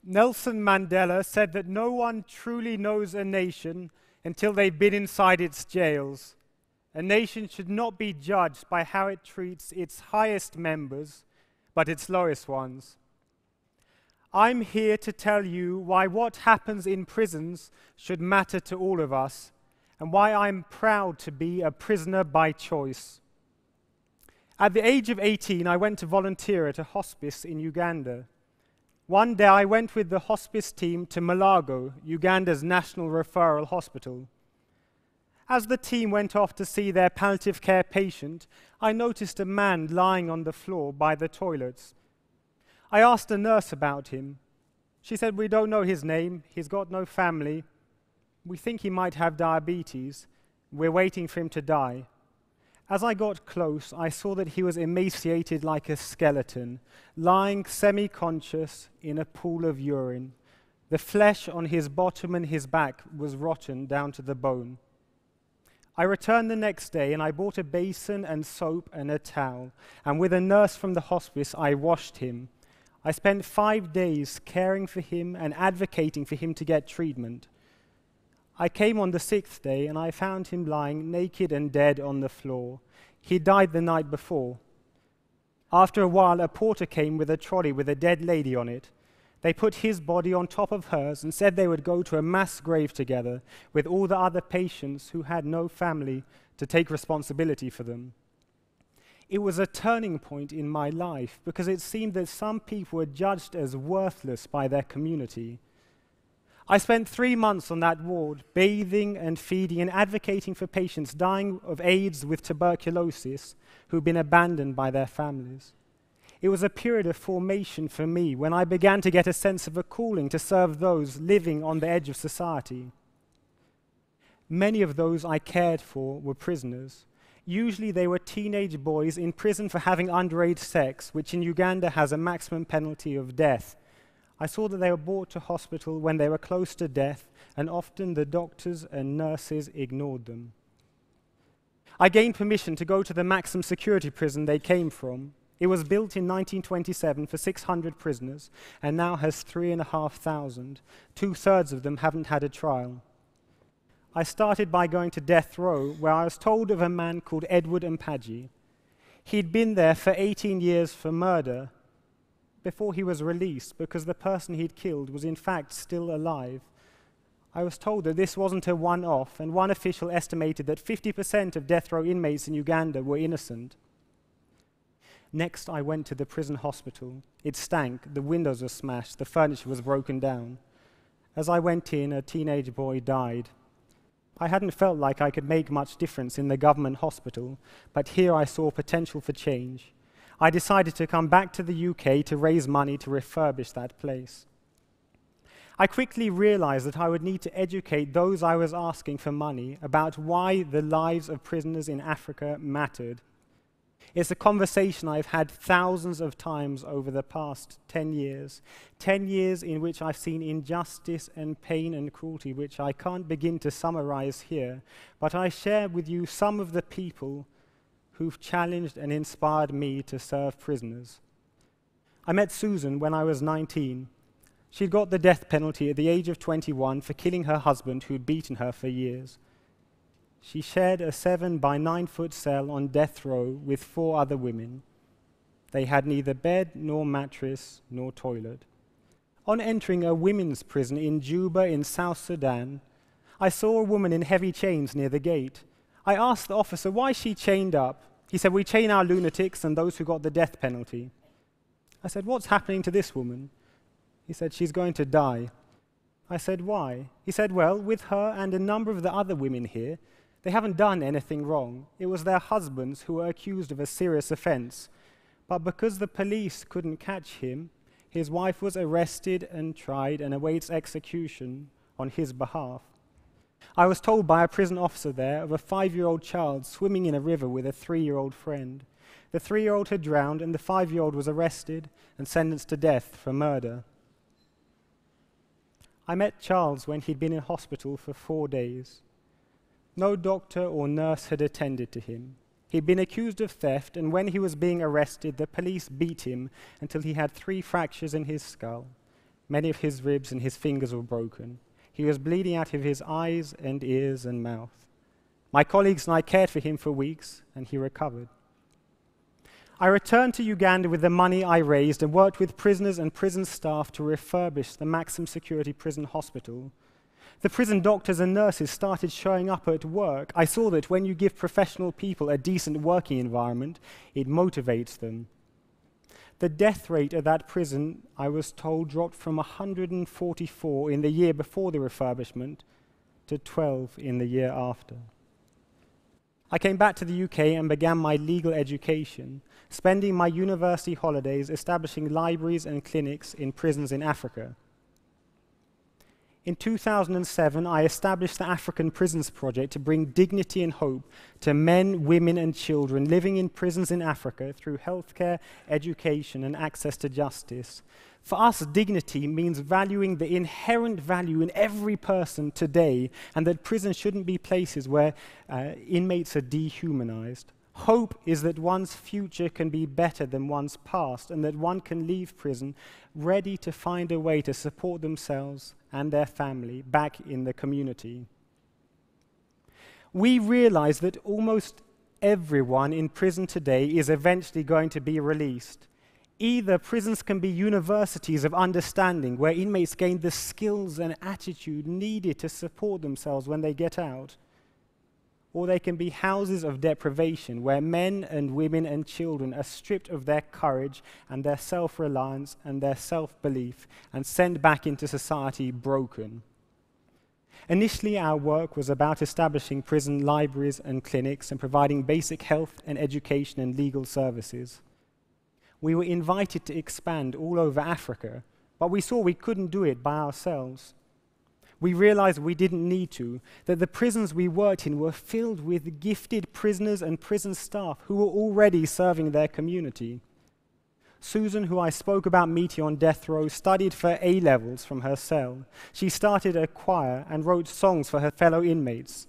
Nelson Mandela said that no one truly knows a nation until they've been inside its jails. A nation should not be judged by how it treats its highest members, but its lowest ones. I'm here to tell you why what happens in prisons should matter to all of us, and why I'm proud to be a prisoner by choice. At the age of 18, I went to volunteer at a hospice in Uganda. One day I went with the hospice team to Malago, Uganda's national referral hospital. As the team went off to see their palliative care patient, I noticed a man lying on the floor by the toilets. I asked a nurse about him. She said, "We don't know his name, he's got no family. We think he might have diabetes. We're waiting for him to die." As I got close, I saw that he was emaciated like a skeleton, lying semi-conscious in a pool of urine. The flesh on his bottom and his back was rotten down to the bone. I returned the next day and I bought a basin and soap and a towel, and with a nurse from the hospice, I washed him. I spent 5 days caring for him and advocating for him to get treatment. I came on the 6th day and I found him lying naked and dead on the floor. He died the night before. After a while, a porter came with a trolley with a dead lady on it. They put his body on top of hers and said they would go to a mass grave together with all the other patients who had no family to take responsibility for them. It was a turning point in my life because it seemed that some people were judged as worthless by their community. I spent 3 months on that ward, bathing and feeding and advocating for patients dying of AIDS with tuberculosis who'd been abandoned by their families. It was a period of formation for me when I began to get a sense of a calling to serve those living on the edge of society. Many of those I cared for were prisoners. Usually they were teenage boys in prison for having underage sex, which in Uganda has a maximum penalty of death. I saw that they were brought to hospital when they were close to death, and often the doctors and nurses ignored them. I gained permission to go to the maximum security prison they came from. It was built in 1927 for 600 prisoners, and now has 3,500. 2/3 of them haven't had a trial. I started by going to death row, where I was told of a man called Edward Mpaji. He'd been there for 18 years for murder, before he was released because the person he'd killed was in fact still alive. I was told that this wasn't a one-off, and one official estimated that 50% of death row inmates in Uganda were innocent. Next, I went to the prison hospital. It stank, the windows were smashed, the furniture was broken down. As I went in, a teenage boy died. I hadn't felt like I could make much difference in the government hospital, but here I saw potential for change. I decided to come back to the UK to raise money to refurbish that place. I quickly realized that I would need to educate those I was asking for money about why the lives of prisoners in Africa mattered. It's a conversation I've had thousands of times over the past 10 years. 10 years in which I've seen injustice and pain and cruelty, which I can't begin to summarize here, but I share with you some of the people who've challenged and inspired me to serve prisoners. I met Susan when I was 19. She'd got the death penalty at the age of 21 for killing her husband who'd beaten her for years. She shared a 7 by 9 foot cell on death row with 4 other women. They had neither bed nor mattress nor toilet. On entering a women's prison in Juba in South Sudan, I saw a woman in heavy chains near the gate. I asked the officer why she chained up. He said, "We chain our lunatics and those who got the death penalty." I said, "What's happening to this woman?" He said, "She's going to die." I said, "Why?" He said, "Well, with her and a number of the other women here, they haven't done anything wrong. It was their husbands who were accused of a serious offense. But because the police couldn't catch him, his wife was arrested and tried and awaits execution on his behalf." I was told by a prison officer there of a 5-year-old child swimming in a river with a 3-year-old friend. The 3-year-old had drowned, and the 5-year-old was arrested and sentenced to death for murder. I met Charles when he'd been in hospital for 4 days. No doctor or nurse had attended to him. He'd been accused of theft, and when he was being arrested, the police beat him until he had 3 fractures in his skull. Many of his ribs and his fingers were broken. He was bleeding out of his eyes and ears and mouth. My colleagues and I cared for him for weeks, and he recovered. I returned to Uganda with the money I raised and worked with prisoners and prison staff to refurbish the maximum security prison hospital. The prison doctors and nurses started showing up at work. I saw that when you give professional people a decent working environment, it motivates them. The death rate at that prison, I was told, dropped from 144 in the year before the refurbishment to 12 in the year after. I came back to the UK and began my legal education, spending my university holidays establishing libraries and clinics in prisons in Africa. In 2007, I established the African Prisons Project to bring dignity and hope to men, women, and children living in prisons in Africa through healthcare, education, and access to justice. For us, dignity means valuing the inherent value in every person today, and that prisons shouldn't be places where inmates are dehumanized. Hope is that one's future can be better than one's past, and that one can leave prison ready to find a way to support themselves and their family back in the community. We realize that almost everyone in prison today is eventually going to be released. Either prisons can be universities of understanding where inmates gain the skills and attitude needed to support themselves when they get out, or they can be houses of deprivation where men and women and children are stripped of their courage and their self-reliance and their self-belief and sent back into society broken. Initially, our work was about establishing prison libraries and clinics and providing basic health and education and legal services. We were invited to expand all over Africa, but we saw we couldn't do it by ourselves. We realized we didn't need to, that the prisons we worked in were filled with gifted prisoners and prison staff who were already serving their community. Susan, who I spoke about meeting on death row, studied for A-levels from her cell. She started a choir and wrote songs for her fellow inmates.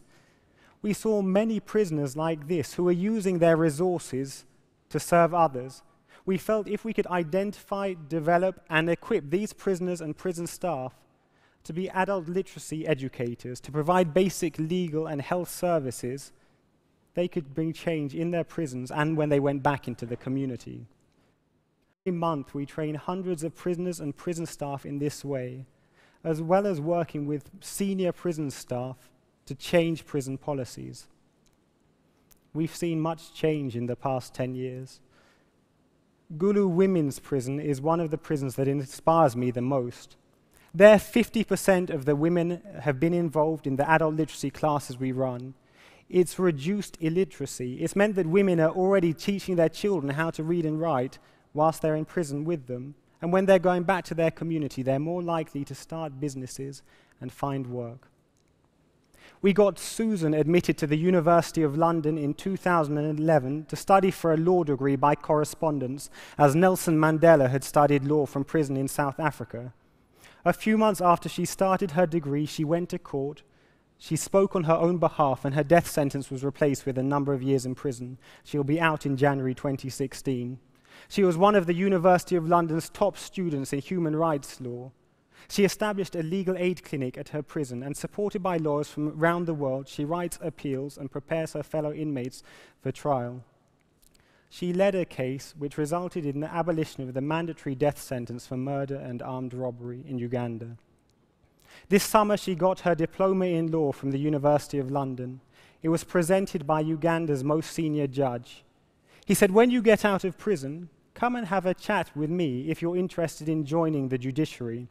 We saw many prisoners like this who were using their resources to serve others. We felt if we could identify, develop, and equip these prisoners and prison staff to be adult literacy educators, to provide basic legal and health services, they could bring change in their prisons and when they went back into the community. Every month we train hundreds of prisoners and prison staff in this way, as well as working with senior prison staff to change prison policies. We've seen much change in the past 10 years. Gulu Women's Prison is one of the prisons that inspires me the most. There, 50% of the women have been involved in the adult literacy classes we run. It's reduced illiteracy. It's meant that women are already teaching their children how to read and write whilst they're in prison with them. And when they're going back to their community, they're more likely to start businesses and find work. We got Susan admitted to the University of London in 2011 to study for a law degree by correspondence, as Nelson Mandela had studied law from prison in South Africa. A few months after she started her degree, she went to court. She spoke on her own behalf, and her death sentence was replaced with a number of years in prison. She'll be out in January 2016. She was one of the University of London's top students in human rights law. She established a legal aid clinic at her prison, and supported by lawyers from around the world, she writes appeals and prepares her fellow inmates for trial. She led a case which resulted in the abolition of the mandatory death sentence for murder and armed robbery in Uganda. This summer, she got her diploma in law from the University of London. It was presented by Uganda's most senior judge. He said, "When you get out of prison, come and have a chat with me if you're interested in joining the judiciary."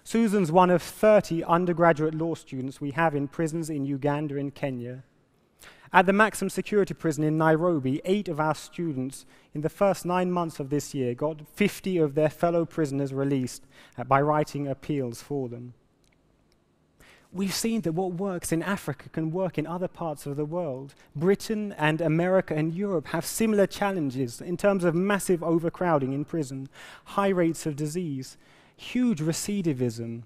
Susan's one of 30 undergraduate law students we have in prisons in Uganda and Kenya. At the maximum security prison in Nairobi, 8 of our students in the first 9 months of this year got 50 of their fellow prisoners released by writing appeals for them. We've seen that what works in Africa can work in other parts of the world. Britain and America and Europe have similar challenges in terms of massive overcrowding in prison, high rates of disease, huge recidivism.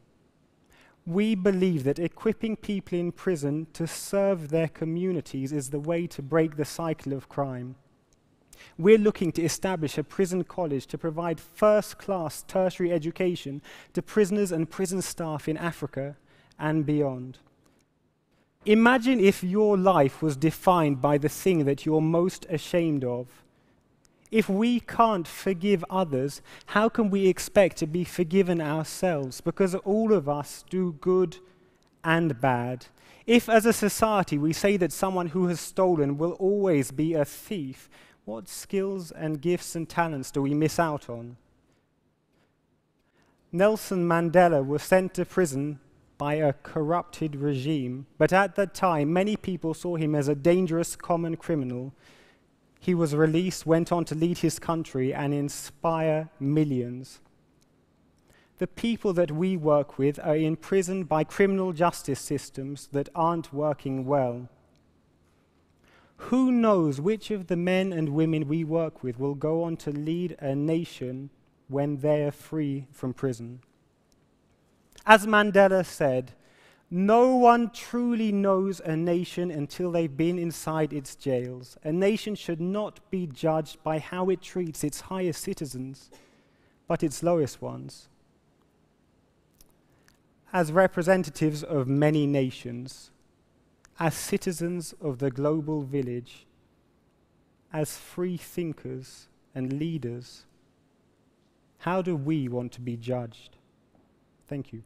We believe that equipping people in prison to serve their communities is the way to break the cycle of crime. We're looking to establish a prison college to provide first-class tertiary education to prisoners and prison staff in Africa and beyond. Imagine if your life was defined by the thing that you're most ashamed of. If we can't forgive others, how can we expect to be forgiven ourselves? Because all of us do good and bad. If, as a society, we say that someone who has stolen will always be a thief, what skills and gifts and talents do we miss out on? Nelson Mandela was sent to prison by a corrupted regime, but at that time, many people saw him as a dangerous common criminal. He was released, went on to lead his country and inspire millions. The people that we work with are imprisoned by criminal justice systems that aren't working well. Who knows which of the men and women we work with will go on to lead a nation when they are free from prison? As Mandela said, no one truly knows a nation until they've been inside its jails. A nation should not be judged by how it treats its highest citizens, but its lowest ones. As representatives of many nations, as citizens of the global village, as free thinkers and leaders, how do we want to be judged? Thank you.